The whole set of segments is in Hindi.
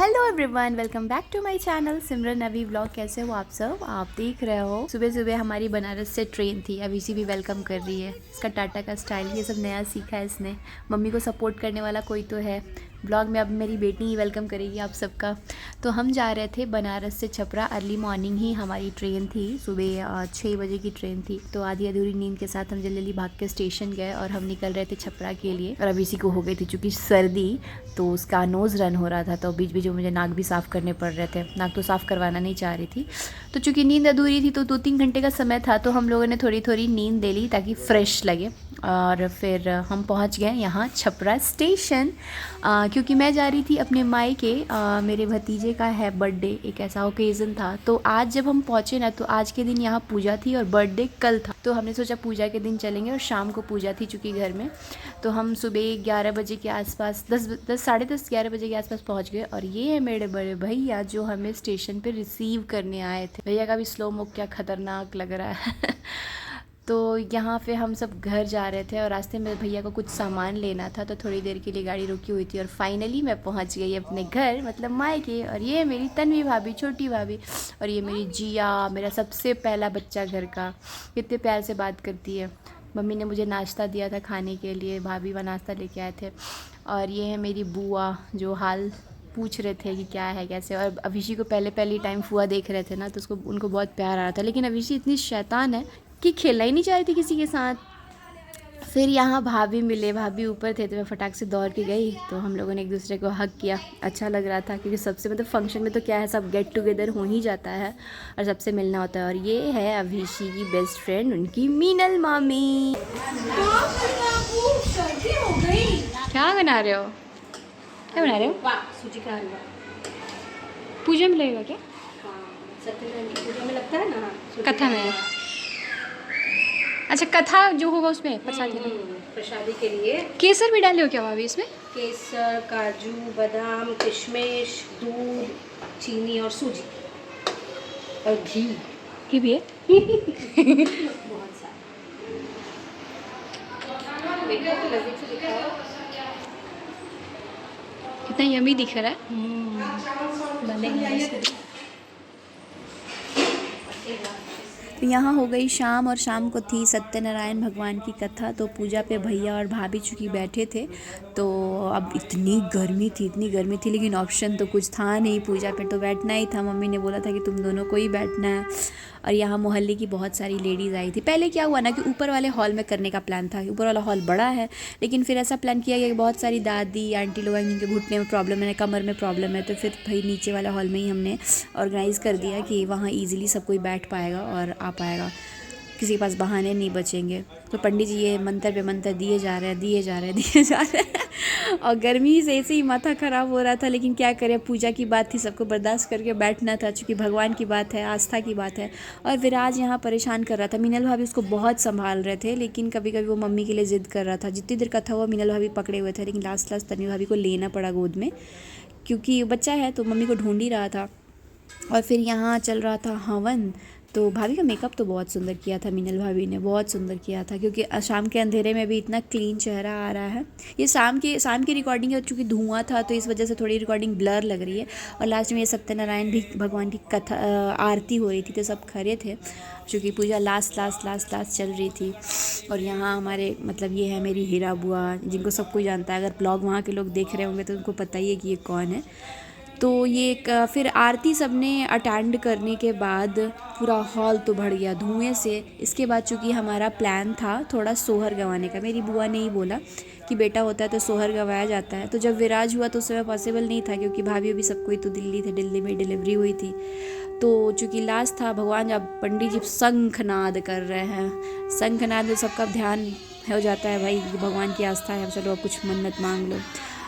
Hello everyone, welcome back to my channel Simran Navi vlog. कैसे हो आप सब? आप देख रहे हो सुबह सुबह हमारी बनारस से ट्रेन थी। अब इसी भी वेलकम कर रही है। इसका टाटा का स्टाइल ये सब नया सीखा है इसने। मम्मी को सपोर्ट करने वाला कोई तो है व्लॉग में। अब मेरी बेटी ही वेलकम करेगी आप सबका। तो हम जा रहे थे बनारस से छपरा। अर्ली मॉर्निंग ही हमारी ट्रेन थी, सुबह 6 बजे की ट्रेन थी। तो आधी अधूरी नींद के साथ हम जल्दी जल्दी भाग के स्टेशन गए और हम निकल रहे थे छपरा के लिए। और अब इसी को हो गई थी चूँकि सर्दी, तो उसका नोज़ रन हो रहा था। तो बीच बीच में मुझे नाक भी साफ़ करने पड़ रहे थे। नाक तो साफ़ करवाना नहीं चाह रही थी। तो चूँकि नींद अधूरी थी तो 2-3 घंटे का समय था, तो हम लोगों ने थोड़ी थोड़ी नींद ले ली ताकि फ़्रेश लगे। और फिर हम पहुंच गए यहाँ छपरा स्टेशन, क्योंकि मैं जा रही थी अपने मायके। मेरे भतीजे का है बर्थडे, एक ऐसा ओकेज़न था। तो आज जब हम पहुँचे ना, तो आज के दिन यहाँ पूजा थी और बर्थडे कल था। तो हमने सोचा पूजा के दिन चलेंगे, और शाम को पूजा थी चूँकि घर में। तो हम सुबह 11 बजे के आसपास, 10 साढ़े 10 11 बजे के आसपास पहुँच गए। और ये है मेरे बड़े भैया जो हमें स्टेशन पर रिसीव करने आए थे। भैया का भी स्लो मो क्या ख़तरनाक लग रहा है। तो यहाँ पे हम सब घर जा रहे थे और रास्ते में भैया को कुछ सामान लेना था, तो थोड़ी देर के लिए गाड़ी रुकी हुई थी। और फाइनली मैं पहुँच गई अपने घर, मतलब मायके। और ये मेरी तन्वी भाभी, छोटी भाभी, और ये मेरी जिया, मेरा सबसे पहला बच्चा घर का। कितने प्यार से बात करती है। मम्मी ने मुझे नाश्ता दिया था खाने के लिए, भाभी वह नाश्ता लेके आए थे। और ये है मेरी बुआ जो हाल पूछ रहे थे कि क्या है कैसे। और अभिषी को पहले टाइम फुआ देख रहे थे ना, तो उसको उनको बहुत प्यार आ रहा था। लेकिन अभिषी इतनी शैतान है कि खेलना ही नहीं चाह रही थी किसी के साथ। फिर यहाँ भाभी मिले, भाभी ऊपर थे, तो मैं फटाक से दौड़ के गई। तो हम लोगों ने एक दूसरे को हग किया। अच्छा लग रहा था, क्योंकि सबसे मतलब फंक्शन में तो क्या है, सब गेट टुगेदर हो ही जाता है और सबसे मिलना होता है। और ये है अभिषी की बेस्ट फ्रेंड, उनकी मीनल मामी। क्या बना रहे हो? क्या बना रहे हो? सूजी का हलवा। पूजा में लगेगा क्या? सत्यनारायण की पूजा में लगता है ना, कथा में। अच्छा, कथा जो होगा उसमें प्रसादी में। प्रसादी के लिए केसर भी डाले हो क्या भाभी इसमें? केसर, काजू, बादाम, किशमिश, दूध, चीनी और सूजी और घी। घी भी है? बहुत सारा। देखो तो नजदीक से दिखाओ। कितना यमी दिख रहा है। तो यहाँ हो गई शाम, और शाम को थी सत्यनारायण भगवान की कथा। तो पूजा पे भैया और भाभी चूँकि बैठे थे, तो अब इतनी गर्मी थी, लेकिन ऑप्शन तो कुछ था नहीं। पूजा पे तो बैठना ही था। मम्मी ने बोला था कि तुम दोनों को ही बैठना है। और यहाँ मोहल्ले की बहुत सारी लेडीज़ आई थी। पहले क्या हुआ ना कि ऊपर वाले हॉल में करने का प्लान था। ऊपर वाला हॉल बड़ा है, लेकिन फिर ऐसा प्लान किया गया कि बहुत सारी दादी आंटी लोग हैं जिनके घुटने में प्रॉब्लम है, कमर में प्रॉब्लम है। तो फिर भाई नीचे वाला हॉल में ही हमने ऑर्गेनाइज़ कर दिया कि वहाँ ईजिली सब कोई बैठ पाएगा और आ पाएगा, किसी के पास बहाने नहीं बचेंगे। तो पंडित जी ये मंत्र पे मंत्र दिए जा रहे हैं। और गर्मी से ऐसे ही माथा ख़राब हो रहा था, लेकिन क्या करें, पूजा की बात थी, सबको बर्दाश्त करके बैठना था, चूँकि भगवान की बात है, आस्था की बात है। और विराज यहाँ परेशान कर रहा था। मीनल भाभी उसको बहुत संभाल रहे थे, लेकिन कभी कभी वो मम्मी के लिए ज़िद कर रहा था। जितनी देर का था वो मीनल भाभी पकड़े हुए थे, लेकिन लास्ट तन्वी भाभी को लेना पड़ा गोद में, क्योंकि बच्चा है तो मम्मी को ढूंढ ही रहा था। और फिर यहाँ चल रहा था हवन। तो भाभी का मेकअप तो बहुत सुंदर किया था, मीनल भाभी ने बहुत सुंदर किया था, क्योंकि शाम के अंधेरे में भी इतना क्लीन चेहरा आ रहा है। ये शाम की रिकॉर्डिंग है, चूँकि धुआं था तो इस वजह से थोड़ी रिकॉर्डिंग ब्लर लग रही है। और लास्ट में ये सत्यनारायण भी भगवान की कथा आरती हो रही थी, तो सब खड़े थे, चूँकि पूजा लास्ट चल रही थी। और यहाँ हमारे मतलब ये है मेरी हीरा बुआ, जिनको सब कोई जानता है। अगर ब्लॉग वहाँ के लोग देख रहे होंगे तो उनको पता ही है कि ये कौन है। तो ये फिर आरती सबने अटेंड करने के बाद पूरा हॉल तो भर गया धुएं से। इसके बाद चूँकि हमारा प्लान था थोड़ा सोहर गंवाने का, मेरी बुआ ने ही बोला कि बेटा होता है तो सोहर गंवाया जाता है। तो जब विराज हुआ तो उस समय पॉसिबल नहीं था, क्योंकि भाभी भी सब कोई तो दिल्ली थे, दिल्ली में डिलीवरी हुई थी। तो चूँकि लास्ट था, भगवान जब पंडित जी शंखनाद कर रहे हैं, शंखनाद में सबका ध्यान हो जाता है भाई भगवान की आस्था है, चलो अब कुछ मन्नत मांग लो।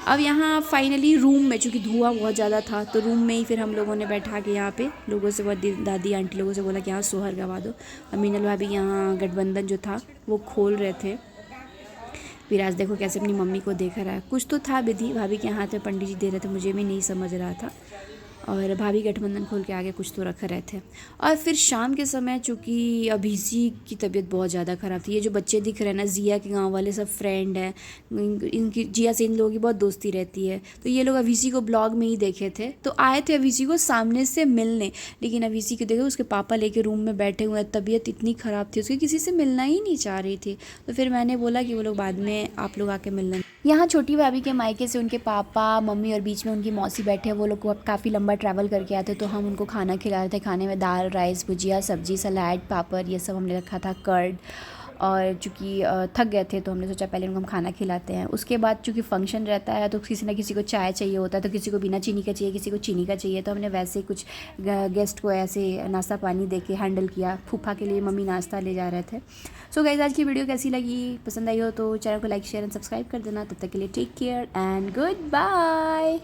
अब यहाँ फाइनली रूम में, चूँकि धुआं बहुत ज़्यादा था, तो रूम में ही फिर हम लोगों ने बैठा के यहाँ पे लोगों से, बहुत दादी आंटी लोगों से बोला कि यहाँ सोहर गवा दो। मीनल भाभी यहाँ गठबंधन जो था वो खोल रहे थे। विराज देखो कैसे अपनी मम्मी को देख रहा है। कुछ तो था विधि, भाभी के हाथ में पंडित जी दे रहे थे, मुझे भी नहीं समझ रहा था। और भाभी गठबंधन खोल के आगे कुछ तो रख रहे थे। और फिर शाम के समय चूँकि अभिजी की तबीयत बहुत ज़्यादा ख़राब थी, ये जो बच्चे दिख रहे हैं ना, जिया के गांव वाले सब फ्रेंड हैं, इनकी जिया से इन लोगों की बहुत दोस्ती रहती है, तो ये लोग अभिजी को ब्लॉग में ही देखे थे, तो आए थे अभिजी को सामने से मिलने, लेकिन अभिजी को देखो उसके पापा लेके रूम में बैठे हुए हैं, तबीयत इतनी ख़राब थी उसकी, किसी से मिलना ही नहीं चाह रही थी। तो फिर मैंने बोला कि वो लोग बाद में आप लोग आके मिल लें। यहाँ छोटी भाभी के मायके से उनके पापा मम्मी और बीच में उनकी मौसी बैठे हैं, वो लोग को अब काफ़ी लंबा ट्रैवल करके आते, तो हम उनको खाना खिला रहे थे। खाने में दाल, राइस, भुजिया, सब्जी, सलाद, पापड़, ये सब हमने रखा था, कर्ड। और चूँकि थक गए थे तो हमने सोचा पहले उनको हम खाना खिलाते हैं। उसके बाद चूँकि फंक्शन रहता है तो किसी न किसी को चाय चाहिए होता है, तो किसी को बिना चीनी का चाहिए, किसी को चीनी का चाहिए, तो हमने वैसे कुछ गेस्ट को ऐसे नाश्ता पानी दे के हैंडल किया। फूफा के लिए मम्मी नाश्ता ले जा रहे थे। सो गाइस, आज की वीडियो कैसी लगी, पसंद आई हो तो चैनल को लाइक शेयर एंड सब्सक्राइब कर देना। तब तक के लिए take care and good bye.